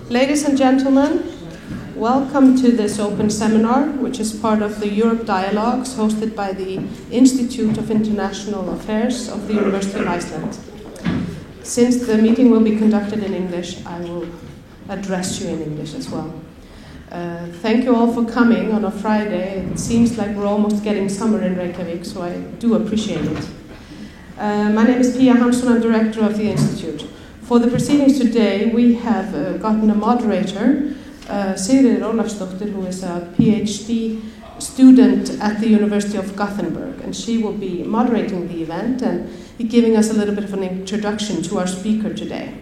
Ladies and gentlemen, welcome to this open seminar, which is part of the Europe Dialogues hosted by the Institute of International Affairs of the University of Iceland. Since the meeting will be conducted in English, I will address you in English as well. Thank you all for coming on a Friday. It seems like we're almost getting summer in Reykjavik, so I do appreciate it. My name is Pia Hansson, I'm director of the Institute. For the proceedings today, we have gotten a moderator, Sigríður Ólafsdóttir, who is a PhD student at the University of Gothenburg, and she will be moderating the event and giving us a little bit of an introduction to our speaker today.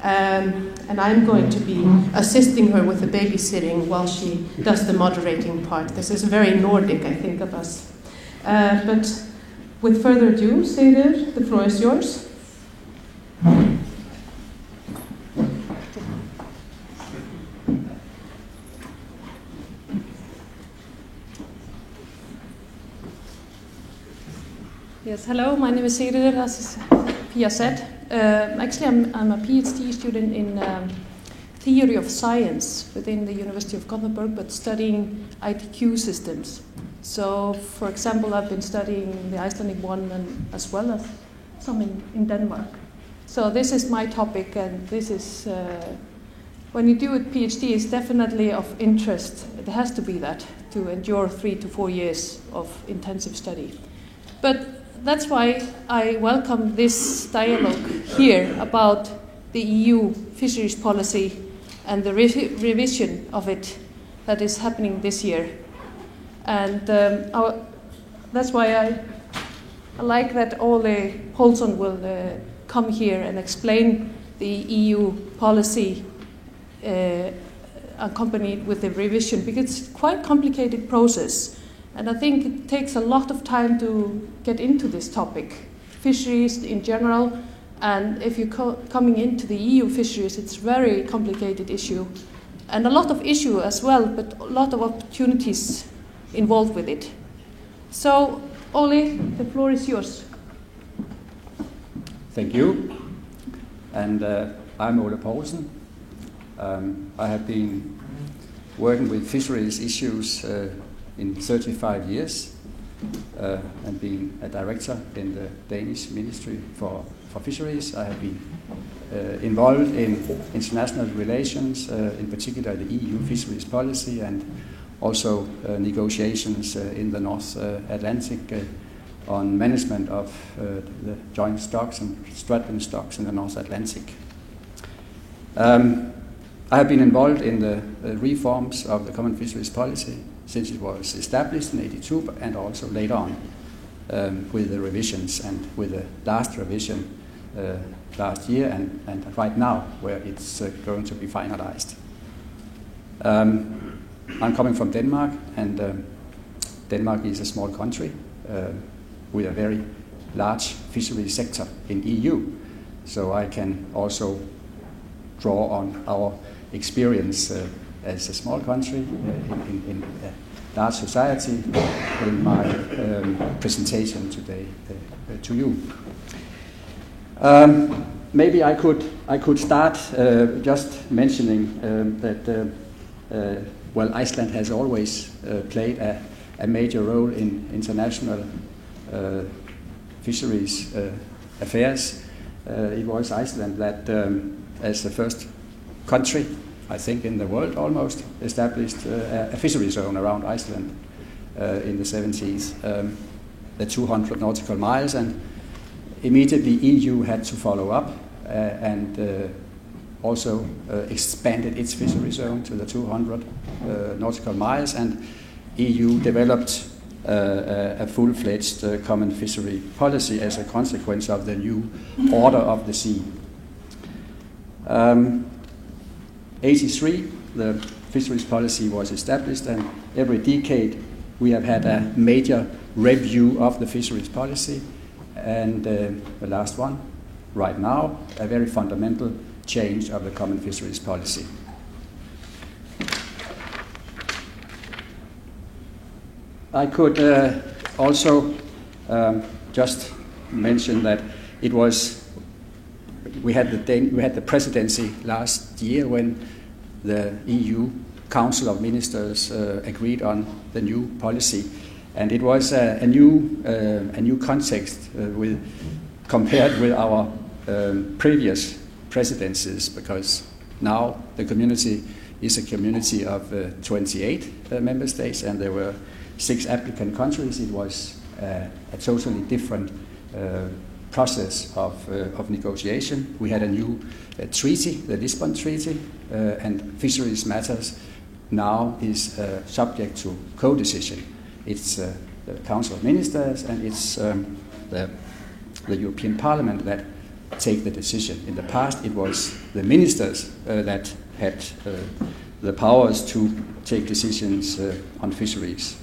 And I'm going to be assisting her with the babysitting while she does the moderating part. This is very Nordic, I think, of us. But with further ado, Sigríður, the floor is yours. Yes, hello, my name is Sigríður, as Pia said. Actually, I'm a PhD student in theory of science within the University of Gothenburg, but studying ITQ systems. So, for example, I've been studying the Icelandic one and as well as some in Denmark. So this is my topic, and this is, when you do a PhD, it's definitely of interest. It has to be that, to endure 3 to 4 years of intensive study. But that's why I welcome this dialogue here about the EU fisheries policy and the revision of it that is happening this year. And that's why I like that Ole Poulsson will come here and explain the EU policy accompanied with the revision, because it's quite a complicated process. And I think it takes a lot of time to get into this topic, fisheries in general, and if you're coming into the EU fisheries, it's a very complicated issue, and a lot of issue as well, but a lot of opportunities involved with it. So, Ole, the floor is yours. Thank you. And I'm Ole Poulsson. I have been working with fisheries issues in 35 years, and being a director in the Danish Ministry for Fisheries. I have been involved in international relations, in particular the EU fisheries policy, and also negotiations in the North Atlantic on management of the joint stocks and straddling stocks in the North Atlantic. I have been involved in the reforms of the common fisheries policy since it was established in '82, and also later on with the revisions, and with the last revision last year, and right now where it's going to be finalized. I'm coming from Denmark, and Denmark is a small country with a very large fishery sector in EU, so I can also draw on our experience as a small country in a large society in my presentation today to you. Maybe I could start just mentioning that well, Iceland has always played a major role in international fisheries affairs. It was Iceland that, as the first country, I think in the world almost, established a fishery zone around Iceland in the 70s, the 200 nautical miles, and immediately EU had to follow up and also expanded its fishery zone to the 200 nautical miles, and EU developed a full-fledged common fishery policy as a consequence of the new order of the sea. 83, the fisheries policy was established, and every decade we have had a major review of the fisheries policy, and the last one, right now, a very fundamental change of the common fisheries policy. I could also just mention that it was we had the presidency last year when the EU Council of Ministers agreed on the new policy, and it was a new context compared with our previous presidencies, because now the community is a community of 28 member states, and there were 6 applicant countries. It was a totally different process of negotiation. We had a new treaty, the Lisbon Treaty, and fisheries matters now is subject to co-decision. It's the Council of Ministers and it's the European Parliament that take the decision. In the past, it was the ministers that had the powers to take decisions on fisheries.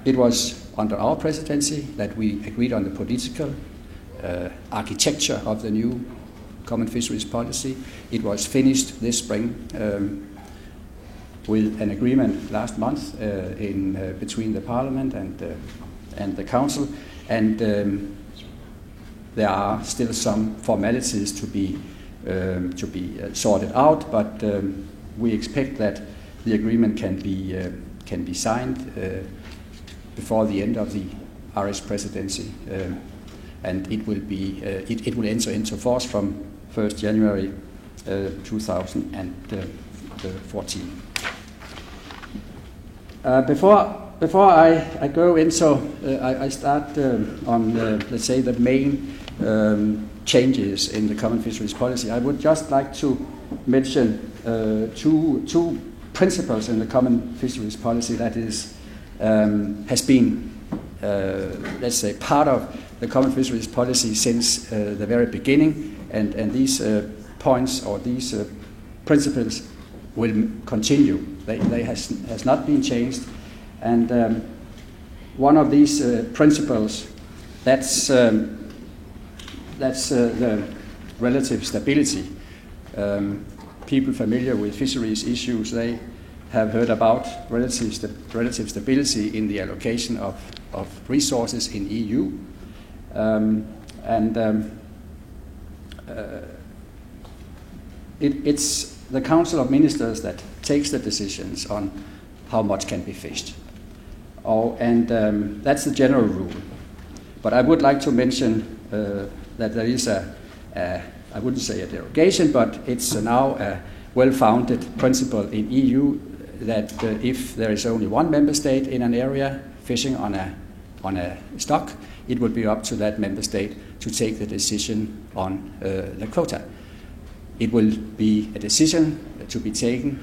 It was under our presidency that we agreed on the political architecture of the new common fisheries policy. It was finished this spring with an agreement last month between the Parliament and the Council, and there are still some formalities to be sorted out, but we expect that the agreement can be signed before the end of the Irish presidency, and it will enter into force from 1st January 2014. Before I go into, I start on let's say the main changes in the common fisheries policy. I would just like to mention two principles in the common fisheries policy that has been let's say part of the common fisheries policy since the very beginning, and these points or these principles will continue. They has not been changed, and one of these principles, that's the relative stability. People familiar with fisheries issues, they have heard about relative stability in the allocation of resources in EU, it's the Council of Ministers that takes the decisions on how much can be fished. That's the general rule. But I would like to mention that there is I wouldn't say a derogation, but it's now a well-founded principle in EU that if there is only one member state in an area fishing on a stock, it would be up to that member state to take the decision on the quota. It will be a decision to be taken,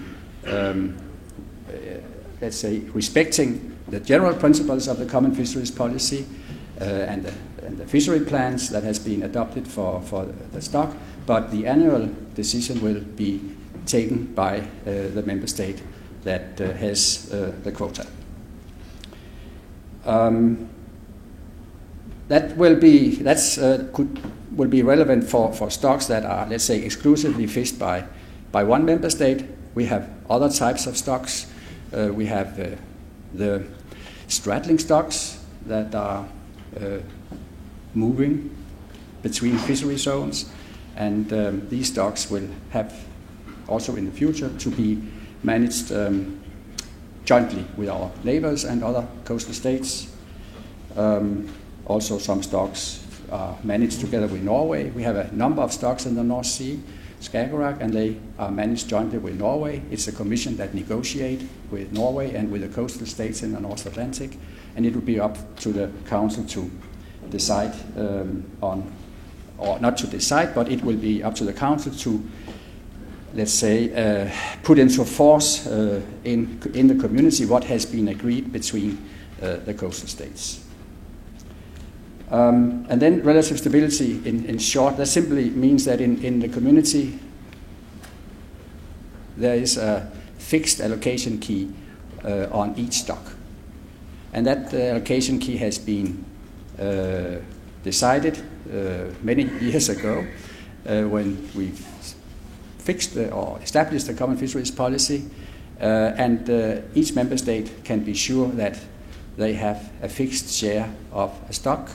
let's say, respecting the general principles of the common fisheries policy and the fishery plans that has been adopted for the stock, but the annual decision will be taken by the member state that has the quota. That will be relevant for stocks that are, let's say, exclusively fished by one member state. We have other types of stocks. We have the straddling stocks that are moving between fishery zones, and these stocks will have also in the future to be managed jointly with our neighbors and other coastal states. Also, some stocks are managed together with Norway. We have a number of stocks in the North Sea, Skagerrak, and they are managed jointly with Norway. It's a commission that negotiates with Norway and with the coastal states in the North Atlantic, and it will be up to the Council to decide or not to decide, but it will be up to the Council to, let's say, put into force in the community what has been agreed between the coastal states. And then relative stability, in short, that simply means that in the community there is a fixed allocation key on each stock. And that allocation key has been decided many years ago when we fixed or established the common fisheries policy, and each member state can be sure that they have a fixed share of a stock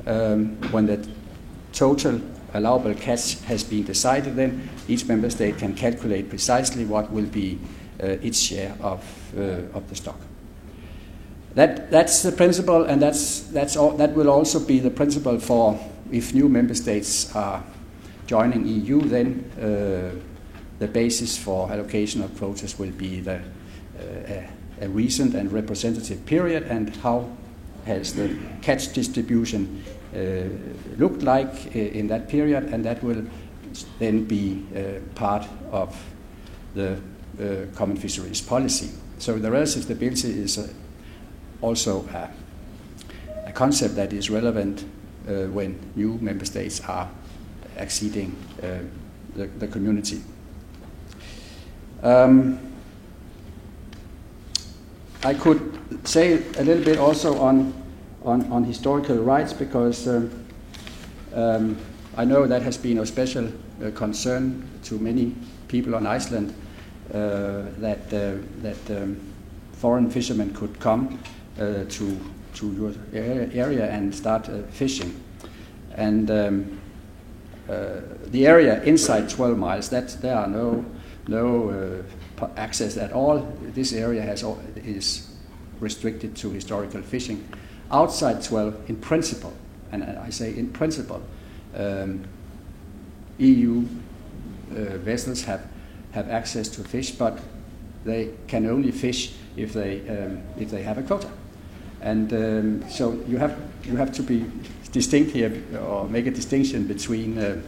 when the total allowable catch has been decided, then each member state can calculate precisely what will be its share of the stock. That's the principle, and that will also be the principle for if new member states are joining EU. Then the basis for allocation of quotas will be a recent and representative period, and how has the catch distribution looked like in that period, and that will then be part of the common fisheries policy. So the relative stability is also a concept that is relevant when new member states are acceding the community. I could say a little bit also on historical rights, because I know that has been of special concern to many people on Iceland, that foreign fishermen could come to your area and start fishing. And the area inside 12 miles, there are no access at all. This area is restricted to historical fishing. Outside 12, in principle, and I say in principle, EU vessels have access to fish, but they can only fish if they have a quota. And so you have to be distinct here, or make a distinction between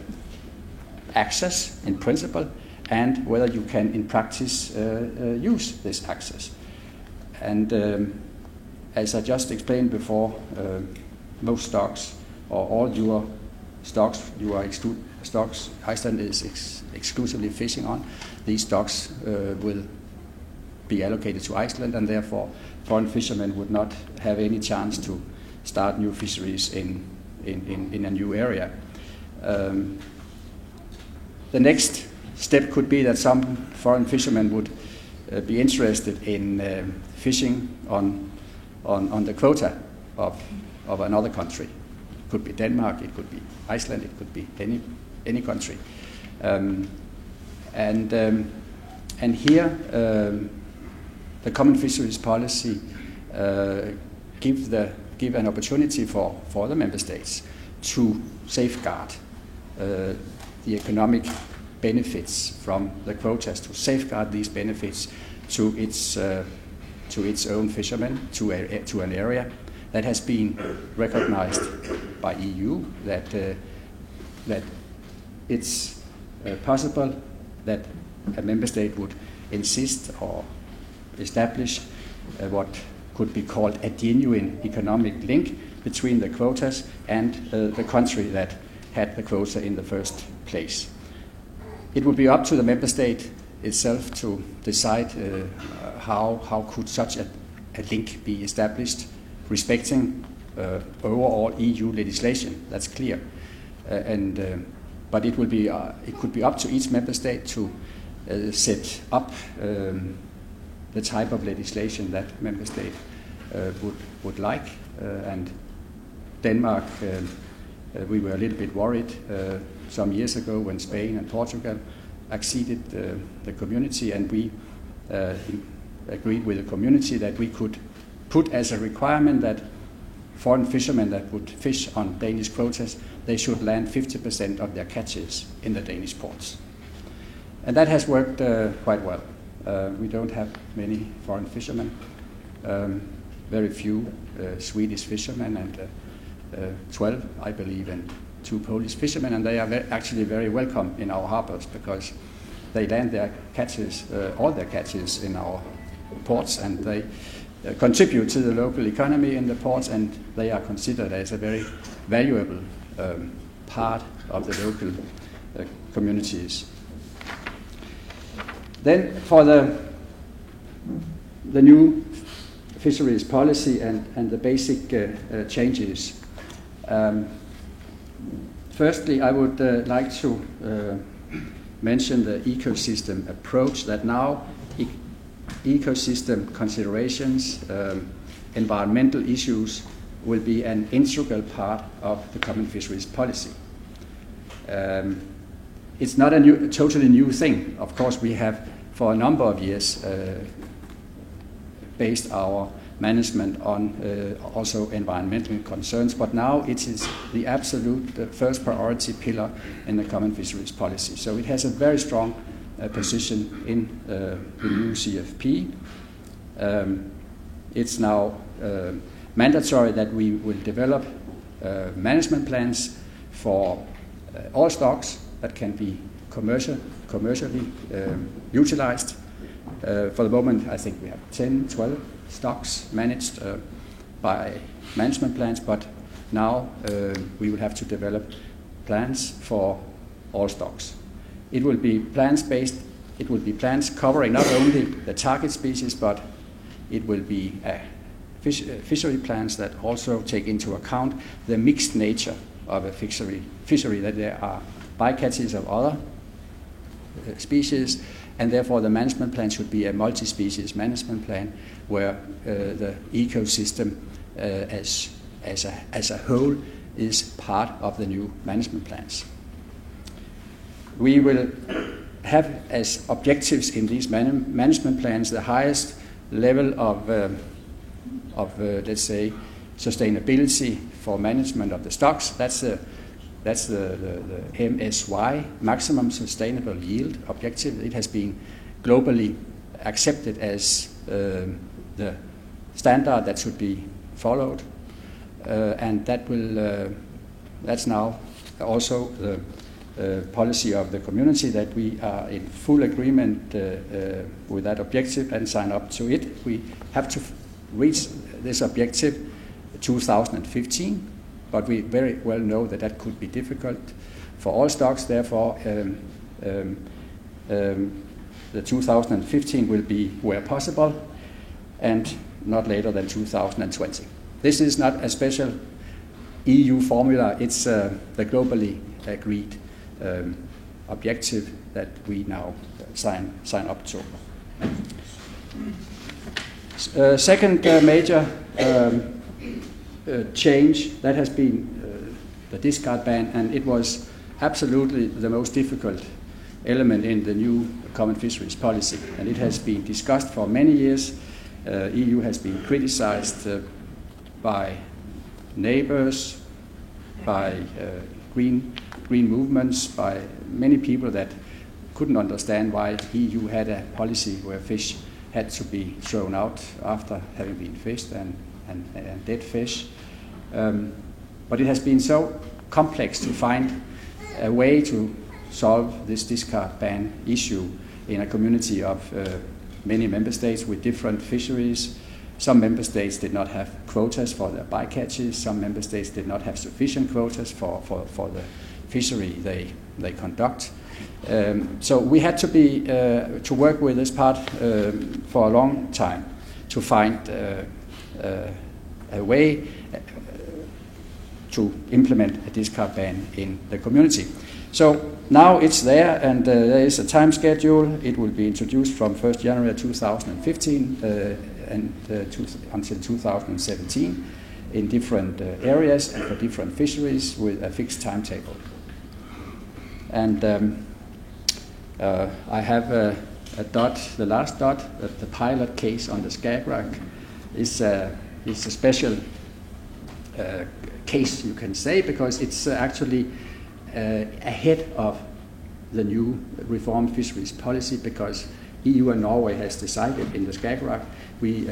access in principle and whether you can in practice use this access. And as I just explained before, most stocks, or all your stocks, stocks Iceland is exclusively fishing on, these stocks will be allocated to Iceland, and therefore foreign fishermen would not have any chance to start new fisheries in a new area. The next step could be that some foreign fishermen would be interested in fishing on the quota of another country. It could be Denmark, it could be Iceland, it could be any country. And here the common fisheries policy give an opportunity for the member states to safeguard the economic benefits from the quotas, to safeguard these benefits to its own fishermen, to an area that has been recognized by EU, that it's possible that a member state would insist or establish what could be called a genuine economic link between the quotas and the country that had the quota in the first place. It would be up to the member state itself to decide how could such a link be established, respecting overall EU legislation. That's clear, but it could be up to each member state to set up the type of legislation that member state would like. And Denmark, we were a little bit worried some years ago when Spain and Portugal acceded the community, and we agreed with the community that we could put as a requirement that foreign fishermen that would fish on Danish quotas, they should land 50% of their catches in the Danish ports. And that has worked quite well. We don't have many foreign fishermen, very few Swedish fishermen, and 12, I believe, and 2 Polish fishermen, and they are actually very welcome in our harbors because they land their catches, all their catches in our ports, and they contribute to the local economy in the ports, and they are considered as a very valuable part of the local communities. Then for the new fisheries policy and the basic changes. Firstly, I would like to mention the ecosystem approach, that now ecosystem considerations, environmental issues will be an integral part of the common fisheries policy. It's not a totally new thing. Of course, we have for a number of years based our management on also environmental concerns, but now it is the absolute first priority pillar in the common fisheries policy. So it has a very strong position in the new CFP. It's now mandatory that we will develop management plans for all stocks that can be commercially utilized. For the moment, I think we have 10, 12 stocks managed by management plans, but now we will have to develop plans for all stocks. It will be plans covering not only the target species, but it will be fishery plans that also take into account the mixed nature of a fishery, that there are bycatches of other species, and therefore the management plan should be a multi-species management plan where the ecosystem as a whole is part of the new management plans. We will have as objectives in these management plans the highest level of let's say, sustainability for management of the stocks. That's the MSY, maximum sustainable yield objective. It has been globally accepted as the standard that should be followed, and that's now also the policy of the community, that we are in full agreement with that objective and sign up to it. We have to reach this objective 2015, but we very well know that that could be difficult for all stocks. Therefore, the 2015 will be where possible, and not later than 2020. This is not a special EU formula, it's the globally agreed objective that we now sign up to. Second major change, that has been the discard ban, and it was absolutely the most difficult element in the new common fisheries policy, and it has been discussed for many years. EU has been criticized by neighbors, by green movements, by many people that couldn't understand why EU had a policy where fish had to be thrown out after having been fished, and dead fish. But it has been so complex to find a way to solve this discard ban issue in a community of many member states with different fisheries. Some member states did not have quotas for their bycatches. Some member states did not have sufficient quotas for the fishery they conduct. So we had to work with this part for a long time to find a way to implement a discard ban in the community. So now it's there, and there is a time schedule. It will be introduced from 1st January 2015 until 2017 in different areas and for different fisheries with a fixed timetable. And I have a dot, the last dot, the pilot case on the Skagerrak is a special case, you can say, because it's actually ahead of the new reformed fisheries policy, because EU and Norway has decided in the Skagerrak we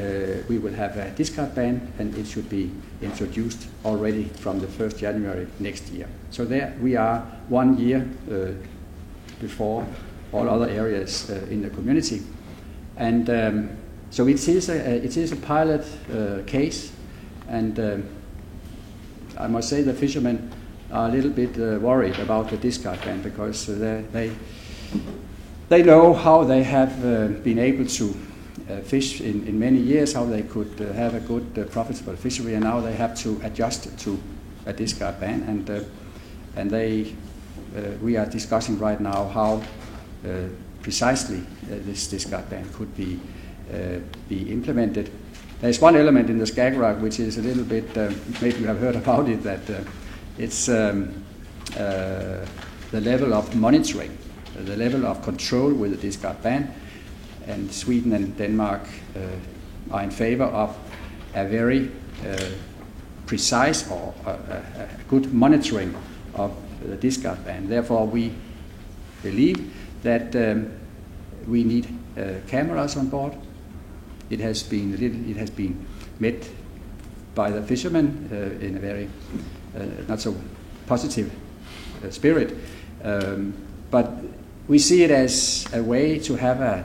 will have a discard ban, and it should be introduced already from the 1st January next year. So there we are 1 year before all other areas in the community. And so it is a pilot case, and I must say the fishermen are a little bit worried about the discard ban, because they know how they have been able to fish in many years, how they could have a good profitable fishery, and now they have to adjust to a discard ban, and we are discussing right now how precisely this discard ban could be implemented. There's one element in the Skagerrak which is a little bit, maybe you have heard about it, that it's the the level of monitoring, the level of control with the discard ban. And Sweden and Denmark are in favor of a very precise or a good monitoring of the discard ban. Therefore, we believe that we need cameras on board. It has been met by the fishermen in a very not so positive spirit, but we see it as a way to have a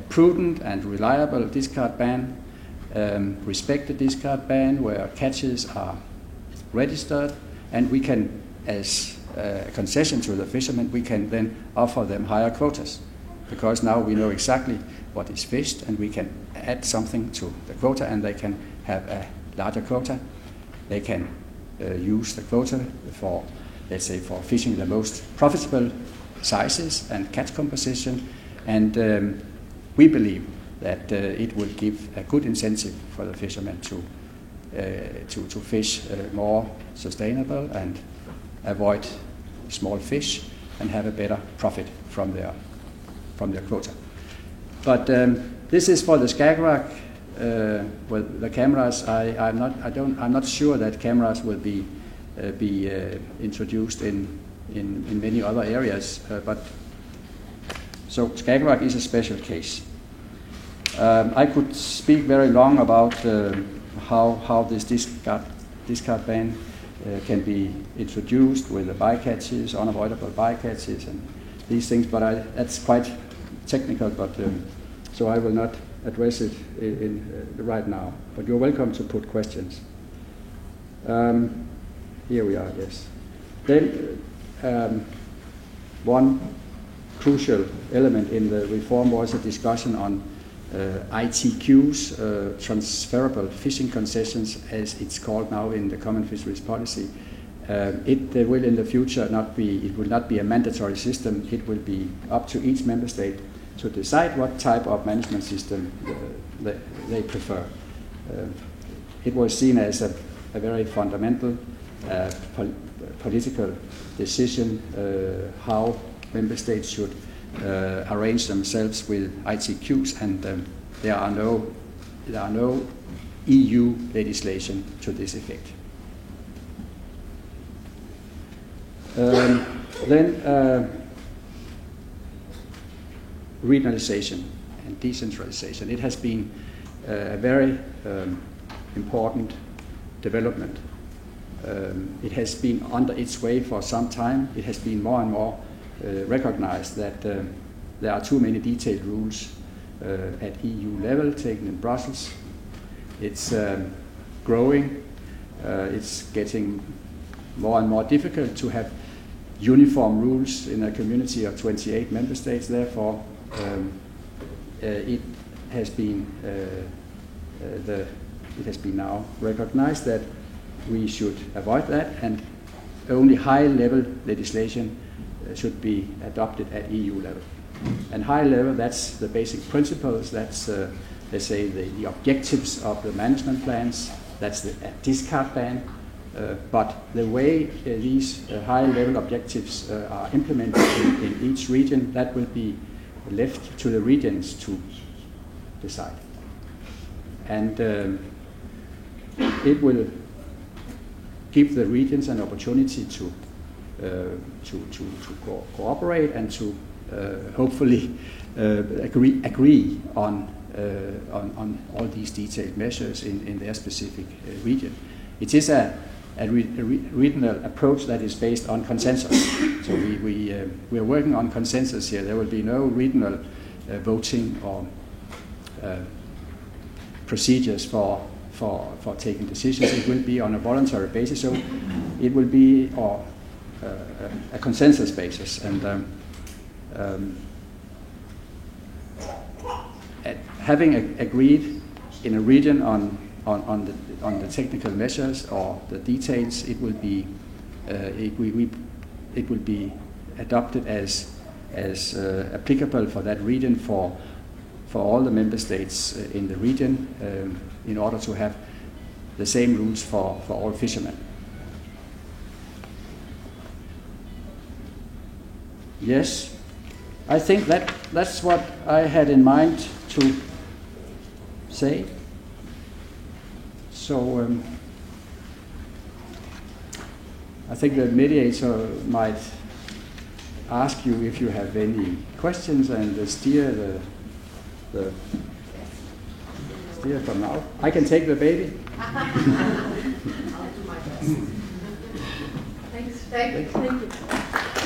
prudent and reliable discard ban, respect the discard ban where catches are registered, and we can, as a concession to the fishermen, we can then offer them higher quotas, because now we know exactly what is fished and we can add something to the quota and they can have a larger quota. They can use the quota for, let's say, for fishing the most profitable sizes and catch composition, and we believe that it will give a good incentive for the fishermen to fish more sustainable and avoid small fish and have a better profit from their quota. But this is for the Skagerrak. With the cameras, I'm not sure that cameras will be introduced in many other areas. But so Skagerrak is a special case. I could speak very long about how this discard ban can be introduced with the bycatches, unavoidable bycatches, and these things. But that's quite technical. But so I will not address it right now. But you're welcome to put questions. Here we are. Yes. Then one crucial element in the reform was a discussion on ITQs, transferable fishing concessions, as it's called now in the Common Fisheries Policy. It will in the future it will not be a mandatory system. It will be up to each member state to decide what type of management system they prefer. It was seen as a very fundamental political decision how member states should arrange themselves with ITQs, and there are no EU legislation to this effect. Then regionalization and decentralization. It has been a very important development. It has been under its way for some time. It has been more and more recognized that there are too many detailed rules at EU level taken in Brussels. It's growing. It's getting more and more difficult to have uniform rules in a community of 28 member states. Therefore, it has been now recognized that we should avoid that, and only high-level legislation should be adopted at EU level. And high level, that's the basic principles. That's let's say the objectives of the management plans. That's the discard ban. But the way these high-level objectives are implemented in each region, that will be left to the regions to decide. And it will give the regions an opportunity to cooperate and to hopefully agree on all these detailed measures in their specific region. It is a regional approach that is based on consensus. So we are working on consensus here. There will be no regional voting or procedures for taking decisions. It will be on a voluntary basis. So it will be a consensus basis. And having agreed in a region on the technical measures or the details, it will be adopted as applicable for that region for all the member states in the region, in order to have the same rules for all fishermen. Yes, I think that's what I had in mind to say. So I think the mediator might ask you if you have any questions and steer the steer from now. I can take the baby. I'll do my best. Thanks. Thank you.